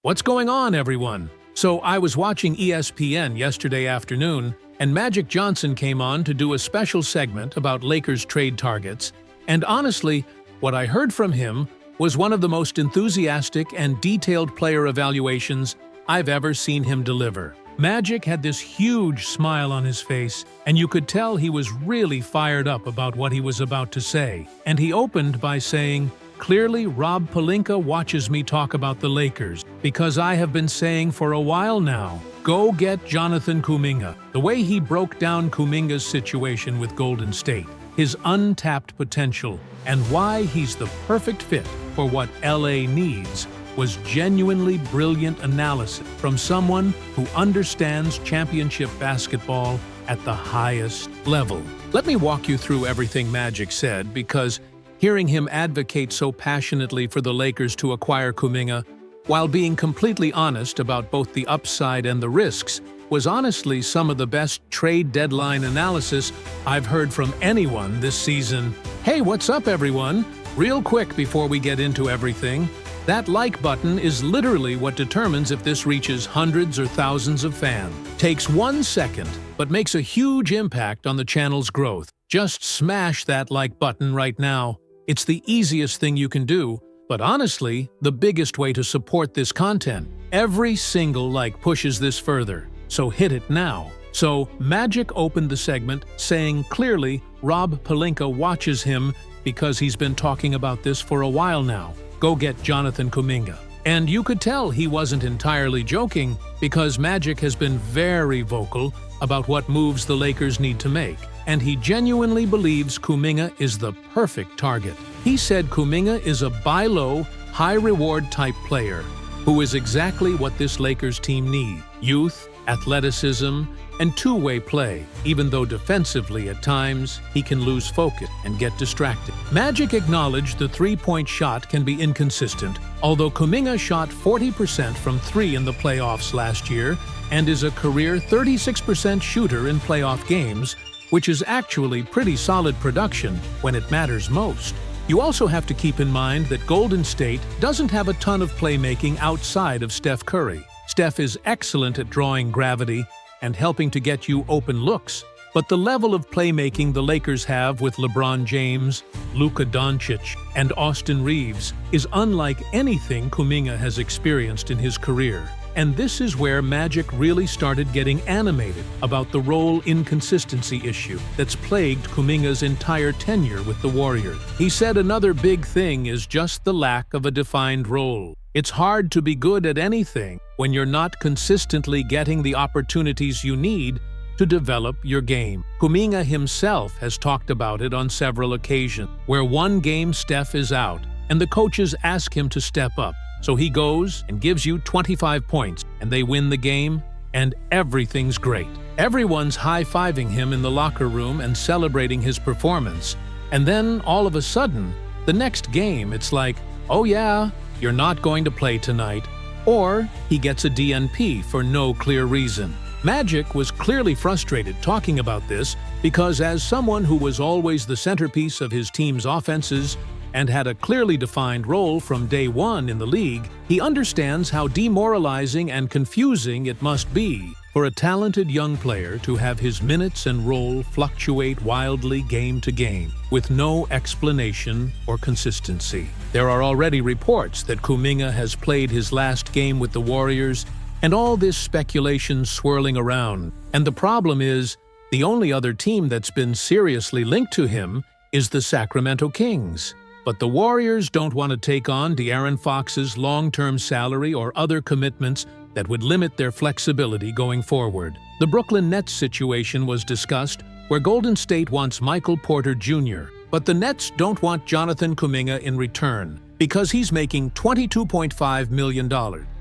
What's going on, everyone? So I was watching ESPN yesterday afternoon, and Magic Johnson came on to do a special segment about Lakers trade targets, and honestly, what I heard from him was one of the most enthusiastic and detailed player evaluations I've ever seen him deliver. Magic had this huge smile on his face, and you could tell he was really fired up about what he was about to say. And he opened by saying, "Clearly, Rob Pelinka watches me talk about the Lakers, because I have been saying for a while now, go get Jonathan Kuminga." The way he broke down Kuminga's situation with Golden State, his untapped potential, and why he's the perfect fit for what LA needs was genuinely brilliant analysis from someone who understands championship basketball at the highest level. Let me walk you through everything Magic said, because hearing him advocate so passionately for the Lakers to acquire Kuminga, while being completely honest about both the upside and the risks, was honestly some of the best trade deadline analysis I've heard from anyone this season. Hey, what's up, everyone? Real quick before we get into everything, that like button is literally what determines if this reaches hundreds or thousands of fans. Takes 1 second, but makes a huge impact on the channel's growth. Just smash that like button right now. It's the easiest thing you can do, but honestly, the biggest way to support this content. Every single like pushes this further, so hit it now. So, Magic opened the segment saying clearly Rob Pelinka watches him because he's been talking about this for a while now. Go get Jonathan Kuminga. And you could tell he wasn't entirely joking, because Magic has been very vocal about what moves the Lakers need to make, and he genuinely believes Kuminga is the perfect target. He said Kuminga is a buy low, high-reward type player who is exactly what this Lakers team needs: youth, athleticism, and two-way play, even though defensively at times he can lose focus and get distracted. Magic acknowledged the three-point shot can be inconsistent, although Kuminga shot 40% from three in the playoffs last year and is a career 36% shooter in playoff games, which is actually pretty solid production when it matters most. You also have to keep in mind that Golden State doesn't have a ton of playmaking outside of Steph Curry. Steph is excellent at drawing gravity and helping to get you open looks, but the level of playmaking the Lakers have with LeBron James, Luka Doncic, and Austin Reeves is unlike anything Kuminga has experienced in his career. And this is where Magic really started getting animated about the role inconsistency issue that's plagued Kuminga's entire tenure with the Warriors. He said another big thing is just the lack of a defined role. It's hard to be good at anything when you're not consistently getting the opportunities you need to develop your game. Kuminga himself has talked about it on several occasions, where one game Steph is out and the coaches ask him to step up. So he goes and gives you 25 points, and they win the game, and everything's great. Everyone's high-fiving him in the locker room and celebrating his performance. And then, all of a sudden, the next game, it's like, oh yeah, you're not going to play tonight. Or he gets a DNP for no clear reason. Magic was clearly frustrated talking about this because, as someone who was always the centerpiece of his team's offenses and had a clearly defined role from day one in the league, he understands how demoralizing and confusing it must be for a talented young player to have his minutes and role fluctuate wildly game to game, with no explanation or consistency. There are already reports that Kuminga has played his last game with the Warriors, and all this speculation swirling around. And the problem is, the only other team that's been seriously linked to him is the Sacramento Kings. But the Warriors don't want to take on De'Aaron Fox's long-term salary or other commitments that would limit their flexibility going forward. The Brooklyn Nets situation was discussed, where Golden State wants Michael Porter Jr., but the Nets don't want Jonathan Kuminga in return because he's making $22.5 million,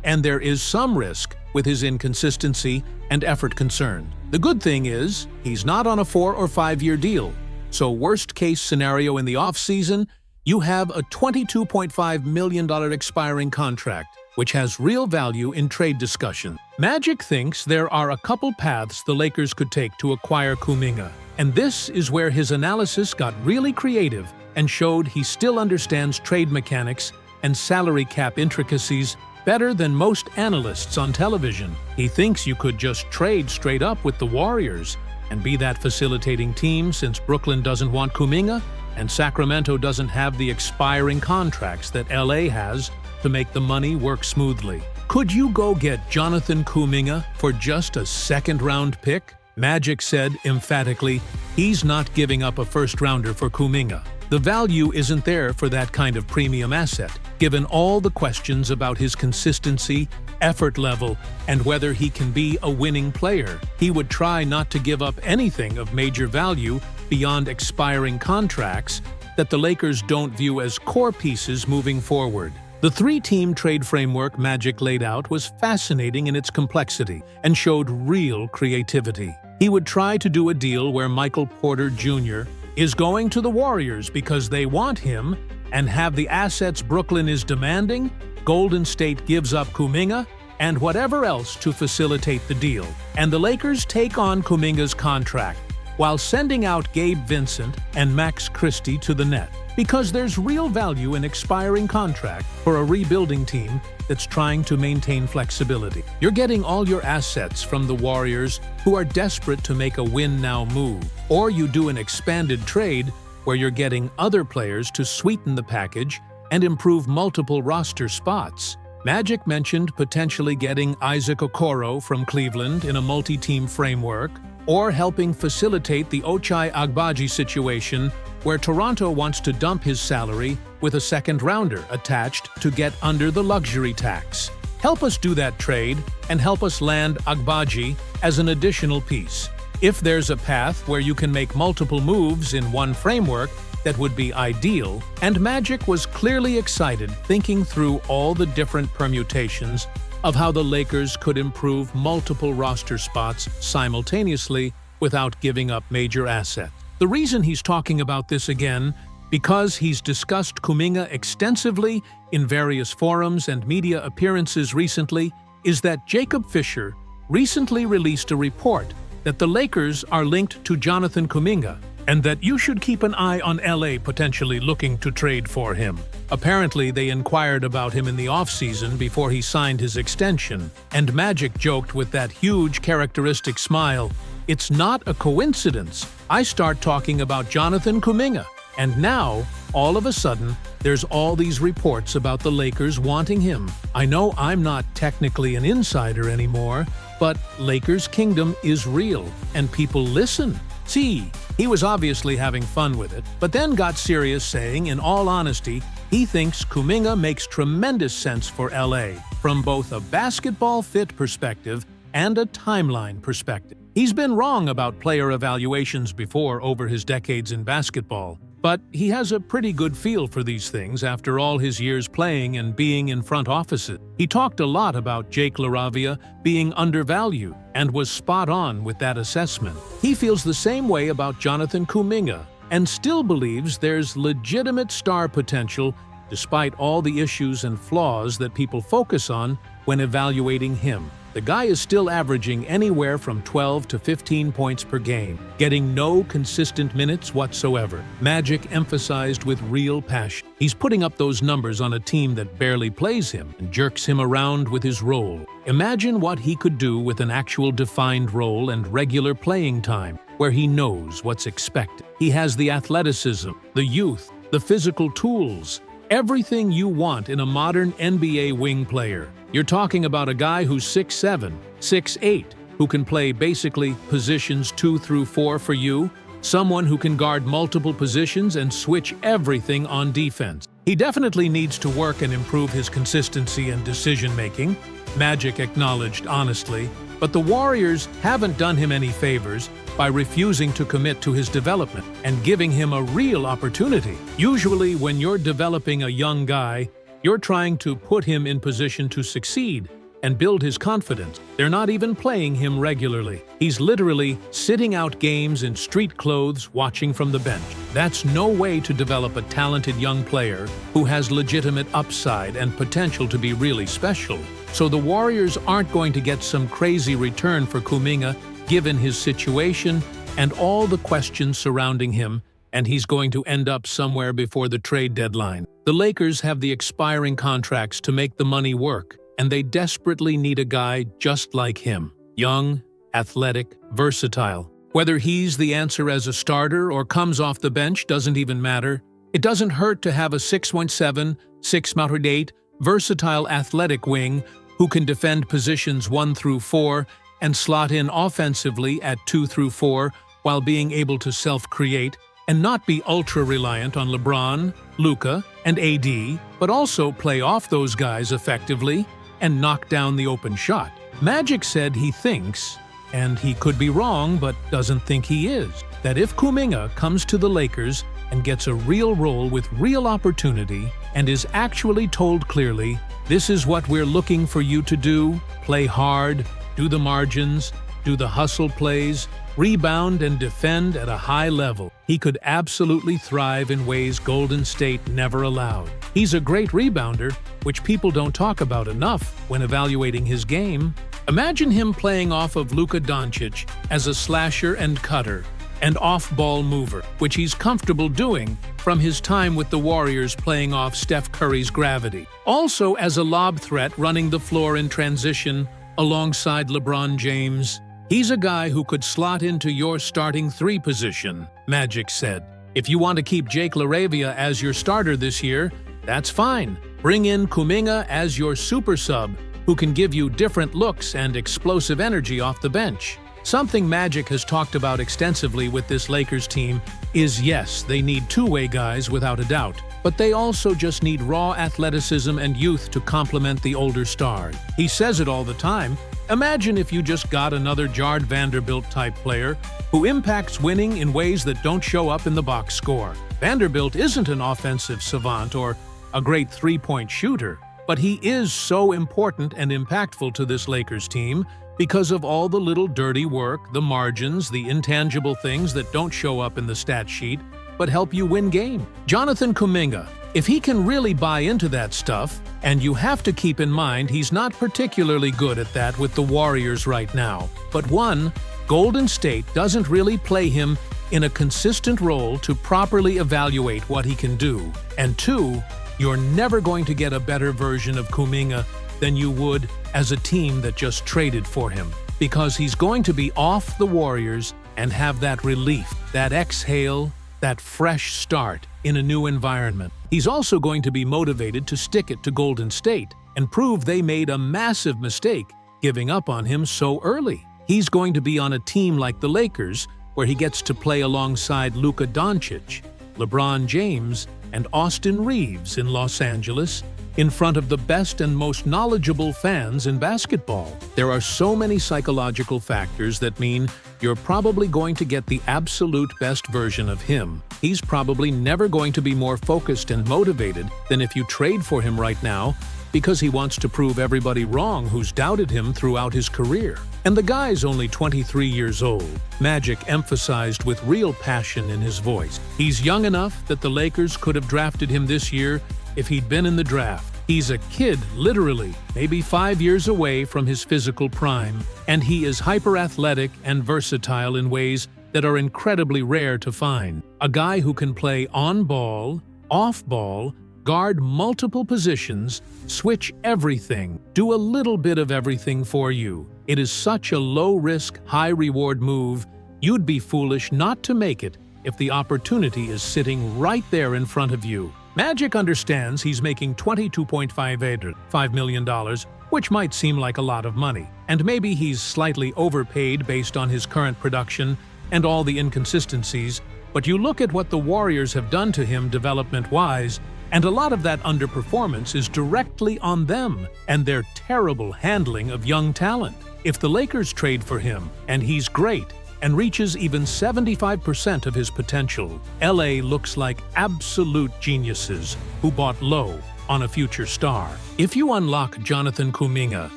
and there is some risk with his inconsistency and effort concerned. The good thing is, he's not on a 4- or 5-year deal, so worst-case scenario in the offseason, you have a $22.5 million expiring contract, which has real value in trade discussion. Magic thinks there are a couple paths the Lakers could take to acquire Kuminga, and this is where his analysis got really creative and showed he still understands trade mechanics and salary cap intricacies better than most analysts on television. He thinks you could just trade straight up with the Warriors and be that facilitating team since Brooklyn doesn't want Kuminga and Sacramento doesn't have the expiring contracts that LA has to make the money work smoothly. Could you go get Jonathan Kuminga for just a second-round pick? Magic said emphatically he's not giving up a first-rounder for Kuminga. The value isn't there for that kind of premium asset, given all the questions about his consistency, effort level, and whether he can be a winning player. He would try not to give up anything of major value beyond expiring contracts that the Lakers don't view as core pieces moving forward. The three-team trade framework Magic laid out was fascinating in its complexity and showed real creativity. He would try to do a deal where Michael Porter Jr. is going to the Warriors because they want him and have the assets Brooklyn is demanding, Golden State gives up Kuminga, and whatever else to facilitate the deal. And the Lakers take on Kuminga's contract, while sending out Gabe Vincent and Max Christie to the net. Because there's real value in expiring contract for a rebuilding team that's trying to maintain flexibility. You're getting all your assets from the Warriors, who are desperate to make a win-now move. Or you do an expanded trade where you're getting other players to sweeten the package and improve multiple roster spots. Magic mentioned potentially getting Isaac Okoro from Cleveland in a multi-team framework, or helping facilitate the Ochai Agbaji situation where Toronto wants to dump his salary with a second-rounder attached to get under the luxury tax. Help us do that trade and help us land Agbaji as an additional piece. If there's a path where you can make multiple moves in one framework, that would be ideal, and Magic was clearly excited thinking through all the different permutations of how the Lakers could improve multiple roster spots simultaneously without giving up major assets. The reason he's talking about this again, because he's discussed Kuminga extensively in various forums and media appearances recently, is that Jacob Fisher recently released a report that the Lakers are linked to Jonathan Kuminga, and that you should keep an eye on LA potentially looking to trade for him. Apparently, they inquired about him in the offseason before he signed his extension, and Magic joked with that huge characteristic smile, "It's not a coincidence. I start talking about Jonathan Kuminga, and now, all of a sudden, there's all these reports about the Lakers wanting him. I know I'm not technically an insider anymore, but Lakers Kingdom is real, and people listen." See, he was obviously having fun with it, but then got serious saying, in all honesty, he thinks Kuminga makes tremendous sense for LA, from both a basketball fit perspective and a timeline perspective. He's been wrong about player evaluations before over his decades in basketball, but he has a pretty good feel for these things after all his years playing and being in front offices. He talked a lot about Jake LaRavia being undervalued and was spot on with that assessment. He feels the same way about Jonathan Kuminga and still believes there's legitimate star potential despite all the issues and flaws that people focus on when evaluating him. The guy is still averaging anywhere from 12 to 15 points per game, getting no consistent minutes whatsoever. Magic emphasized with real passion. He's putting up those numbers on a team that barely plays him and jerks him around with his role. Imagine what he could do with an actual defined role and regular playing time, where he knows what's expected. He has the athleticism, the youth, the physical tools, everything you want in a modern NBA wing player. You're talking about a guy who's 6'7", 6'8", who can play basically positions 2 through 4 for you, someone who can guard multiple positions and switch everything on defense. He definitely needs to work and improve his consistency and decision-making, Magic acknowledged honestly, but the Warriors haven't done him any favors by refusing to commit to his development and giving him a real opportunity. Usually, when you're developing a young guy, you're trying to put him in position to succeed and build his confidence. They're not even playing him regularly. He's literally sitting out games in street clothes, watching from the bench. That's no way to develop a talented young player who has legitimate upside and potential to be really special. So the Warriors aren't going to get some crazy return for Kuminga given his situation and all the questions surrounding him, and he's going to end up somewhere before the trade deadline. The Lakers have the expiring contracts to make the money work, and they desperately need a guy just like him. Young, athletic, versatile. Whether he's the answer as a starter or comes off the bench doesn't even matter. It doesn't hurt to have a 6'7", 6'8", versatile athletic wing who can defend positions 1 through 4 and slot in offensively at 2 through 4 while being able to self-create and not be ultra-reliant on LeBron, Luka, and AD, but also play off those guys effectively and knock down the open shot. Magic said he thinks, and he could be wrong but doesn't think he is, that if Kuminga comes to the Lakers and gets a real role with real opportunity and is actually told clearly, this is what we're looking for you to do, play hard, do the margins, do the hustle plays, rebound and defend at a high level, he could absolutely thrive in ways Golden State never allowed. He's a great rebounder, which people don't talk about enough when evaluating his game. Imagine him playing off of Luka Doncic as a slasher and cutter, and off-ball mover, which he's comfortable doing from his time with the Warriors playing off Steph Curry's gravity. Also as a lob threat running the floor in transition alongside LeBron James. He's a guy who could slot into your starting 3 position, Magic said. If you want to keep Jake LaRavia as your starter this year, that's fine. Bring in Kuminga as your super sub, who can give you different looks and explosive energy off the bench. Something Magic has talked about extensively with this Lakers team is, yes, they need two-way guys without a doubt, but they also just need raw athleticism and youth to complement the older stars. He says it all the time. Imagine if you just got another Jard Vanderbilt-type player who impacts winning in ways that don't show up in the box score. Vanderbilt isn't an offensive savant or a great three-point shooter, but he is so important and impactful to this Lakers team because of all the little dirty work, the margins, the intangible things that don't show up in the stat sheet but help you win games. Jonathan Kuminga, if he can really buy into that stuff, and you have to keep in mind he's not particularly good at that with the Warriors right now. But 1, Golden State doesn't really play him in a consistent role to properly evaluate what he can do. And 2, you're never going to get a better version of Kuminga than you would as a team that just traded for him, because he's going to be off the Warriors and have that relief, that exhale, that fresh start in a new environment. He's also going to be motivated to stick it to Golden State and prove they made a massive mistake giving up on him so early. He's going to be on a team like the Lakers, where he gets to play alongside Luka Doncic, LeBron James, and Austin Reeves in Los Angeles, in front of the best and most knowledgeable fans in basketball. There are so many psychological factors that mean you're probably going to get the absolute best version of him. He's probably never going to be more focused and motivated than if you trade for him right now, because he wants to prove everybody wrong who's doubted him throughout his career. And the guy's only 23 years old. Magic emphasized with real passion in his voice. He's young enough that the Lakers could have drafted him this year if he'd been in the draft. He's a kid, literally, maybe 5 years away from his physical prime, and he is hyper-athletic and versatile in ways that are incredibly rare to find. A guy who can play on-ball, off-ball, guard multiple positions, switch everything, do a little bit of everything for you. It is such a low-risk, high-reward move, you'd be foolish not to make it if the opportunity is sitting right there in front of you. Magic understands he's making $22.5 million, which might seem like a lot of money, and maybe he's slightly overpaid based on his current production and all the inconsistencies, but you look at what the Warriors have done to him development-wise, and a lot of that underperformance is directly on them and their terrible handling of young talent. If the Lakers trade for him, and he's great, and reaches even 75% of his potential, LA looks like absolute geniuses who bought low on a future star. If you unlock Jonathan Kuminga,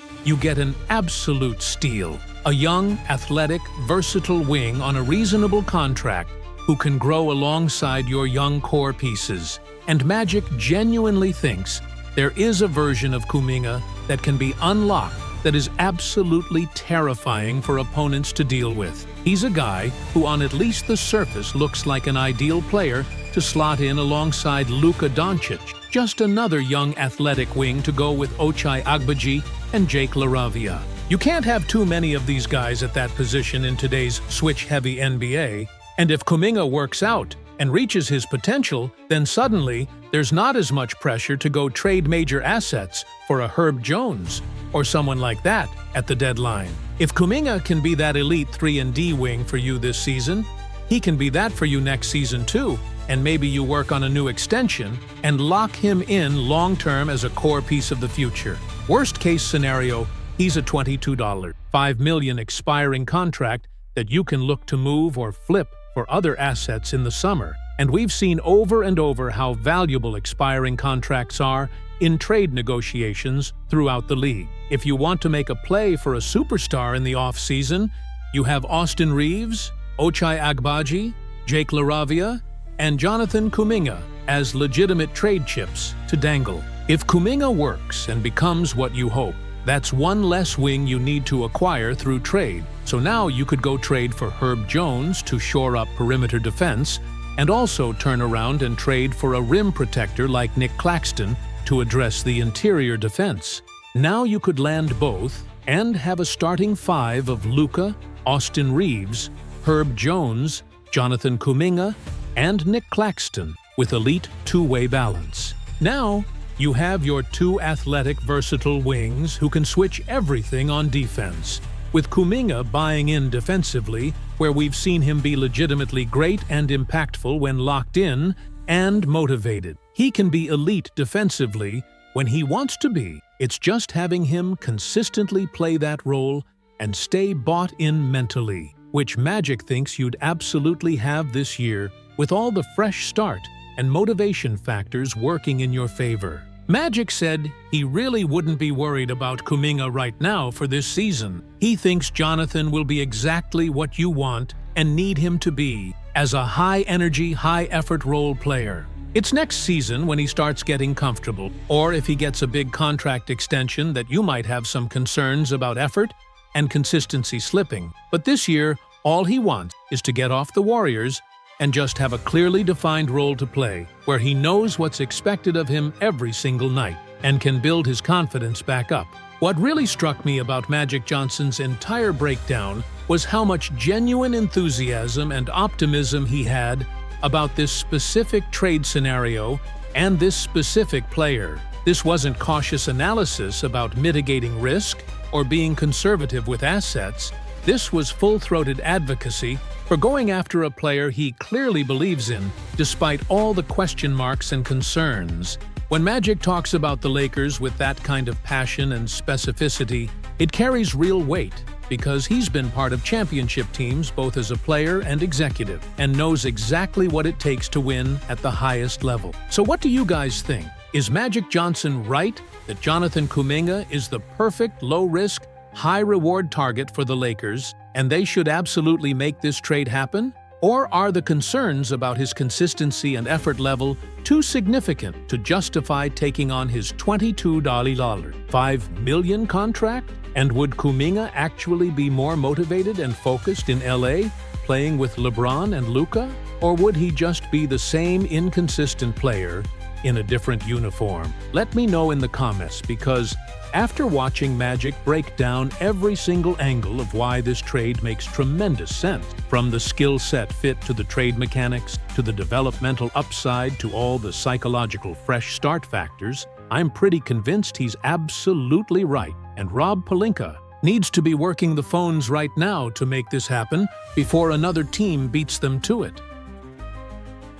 you get an absolute steal. A young, athletic, versatile wing on a reasonable contract who can grow alongside your young core pieces. And Magic genuinely thinks there is a version of Kuminga that can be unlocked that is absolutely terrifying for opponents to deal with. He's a guy who on at least the surface looks like an ideal player to slot in alongside Luka Doncic, just another young athletic wing to go with Ochai Agbaji and Jake LaRavia. You can't have too many of these guys at that position in today's switch-heavy NBA, and if Kuminga works out and reaches his potential, then suddenly there's not as much pressure to go trade major assets for a Herb Jones or someone like that at the deadline. If Kuminga can be that elite 3-and-D wing for you this season, he can be that for you next season too, and maybe you work on a new extension and lock him in long-term as a core piece of the future. Worst-case scenario, he's a $22.5 million expiring contract that you can look to move or flip for other assets in the summer. And we've seen over and over how valuable expiring contracts are in trade negotiations throughout the league. If you want to make a play for a superstar in the off-season, you have Austin Reeves, Ochai Agbaji, Jake LaRavia, and Jonathan Kuminga as legitimate trade chips to dangle. If Kuminga works and becomes what you hope, that's one less wing you need to acquire through trade. So now you could go trade for Herb Jones to shore up perimeter defense, and also turn around and trade for a rim protector like Nick Claxton to address the interior defense. Now you could land both and have a starting five of Luka, Austin Reeves, Herb Jones, Jonathan Kuminga, and Nick Claxton with elite two-way balance. Now, you have your two athletic, versatile wings who can switch everything on defense, with Kuminga buying in defensively, where we've seen him be legitimately great and impactful when locked in and motivated. He can be elite defensively when he wants to be. It's just having him consistently play that role and stay bought in mentally, which Magic thinks you'd absolutely have this year with all the fresh start and motivation factors working in your favor. Magic said he really wouldn't be worried about Kuminga right now for this season. He thinks Jonathan will be exactly what you want and need him to be as a high-energy, high-effort role player. It's next season when he starts getting comfortable, or if he gets a big contract extension that you might have some concerns about effort and consistency slipping. But this year, all he wants is to get off the Warriors and just have a clearly defined role to play, where he knows what's expected of him every single night and can build his confidence back up. What really struck me about Magic Johnson's entire breakdown was how much genuine enthusiasm and optimism he had about this specific trade scenario and this specific player. This wasn't cautious analysis about mitigating risk or being conservative with assets. This was full-throated advocacy for going after a player he clearly believes in, despite all the question marks and concerns. When Magic talks about the Lakers with that kind of passion and specificity, it carries real weight, because he's been part of championship teams both as a player and executive, and knows exactly what it takes to win at the highest level. So what do you guys think? Is Magic Johnson right that Jonathan Kuminga is the perfect low-risk, high-reward target for the Lakers, and they should absolutely make this trade happen? Or are the concerns about his consistency and effort level too significant to justify taking on his $22.5 million contract? And would Kuminga actually be more motivated and focused in LA, playing with LeBron and Luka? Or would he just be the same inconsistent player in a different uniform? Let me know in the comments, because after watching Magic break down every single angle of why this trade makes tremendous sense, from the skill set fit to the trade mechanics, to the developmental upside, to all the psychological fresh start factors, I'm pretty convinced he's absolutely right, and Rob Pelinka needs to be working the phones right now to make this happen before another team beats them to it.